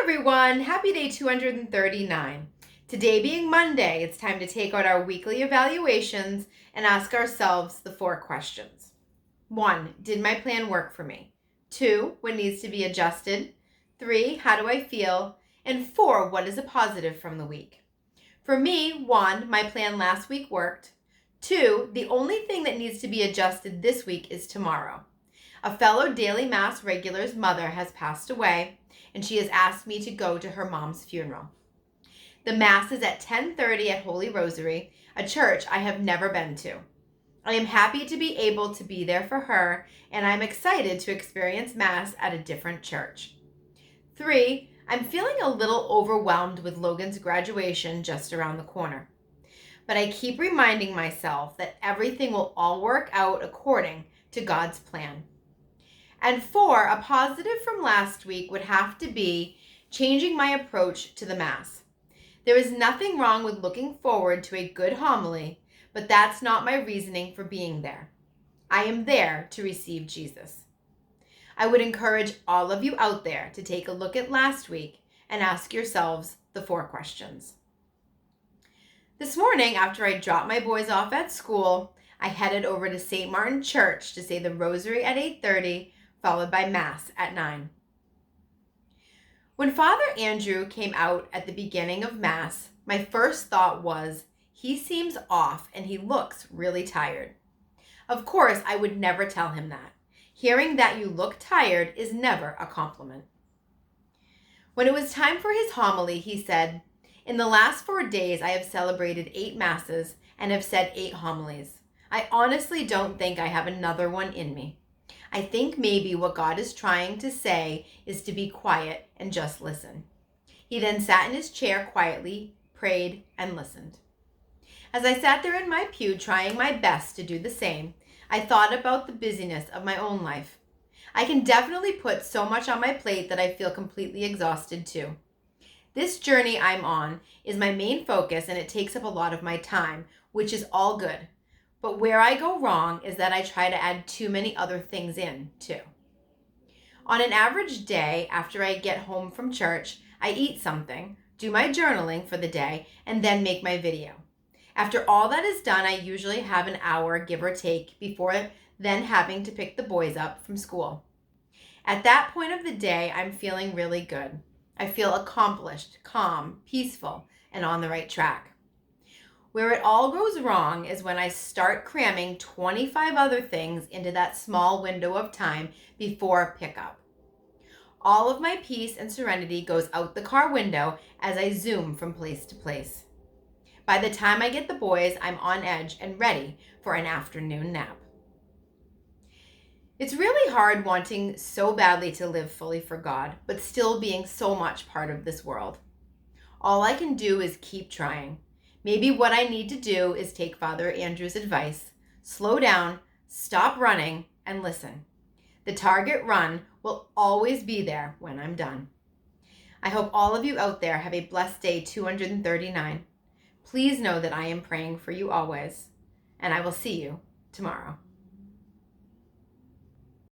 everyone, happy day 239. Today being Monday, it's time to take out our weekly evaluations and ask ourselves the 4 questions. 1, did my plan work for me? 2, what needs to be adjusted? 3, how do I feel? And 4, what is a positive from the week? For me, 1, my plan last week worked. 2, the only thing that needs to be adjusted this week is tomorrow. A fellow Daily Mass regular's mother has passed away, and she has asked me to go to her mom's funeral. The Mass is at 10:30 at Holy Rosary, a church I have never been to. I am happy to be able to be there for her, and I'm excited to experience Mass at a different church. 3, I'm feeling a little overwhelmed with Logan's graduation just around the corner. But I keep reminding myself that everything will all work out according to God's plan. And 4, a positive from last week would have to be changing my approach to the Mass. There is nothing wrong with looking forward to a good homily, but that's not my reasoning for being there. I am there to receive Jesus. I would encourage all of you out there to take a look at last week and ask yourselves the 4 questions. This morning, after I dropped my boys off at school, I headed over to St. Martin Church to say the Rosary at 8:30, followed by Mass at 9. When Father Andrew came out at the beginning of Mass, my first thought was, he seems off and he looks really tired. Of course, I would never tell him that. Hearing that you look tired is never a compliment. When it was time for his homily, he said, "In the last 4 days, I have celebrated 8 Masses and have said 8 homilies. I honestly don't think I have another one in me. I think maybe what God is trying to say is to be quiet and just listen." He then sat in his chair quietly, prayed, and listened. As I sat there in my pew trying my best to do the same, I thought about the busyness of my own life. I can definitely put so much on my plate that I feel completely exhausted too. This journey I'm on is my main focus and it takes up a lot of my time, which is all good. But where I go wrong is that I try to add too many other things in, too. On an average day, after I get home from church, I eat something, do my journaling for the day, and then make my video. After all that is done, I usually have an hour, give or take, before then having to pick the boys up from school. At that point of the day, I'm feeling really good. I feel accomplished, calm, peaceful, and on the right track. Where it all goes wrong is when I start cramming 25 other things into that small window of time before pickup. All of my peace and serenity goes out the car window as I zoom from place to place. By the time I get the boys, I'm on edge and ready for an afternoon nap. It's really hard wanting so badly to live fully for God, but still being so much part of this world. All I can do is keep trying. Maybe what I need to do is take Father Andrew's advice, slow down, stop running, and listen. The target run will always be there when I'm done. I hope all of you out there have a blessed day 239. Please know that I am praying for you always, and I will see you tomorrow.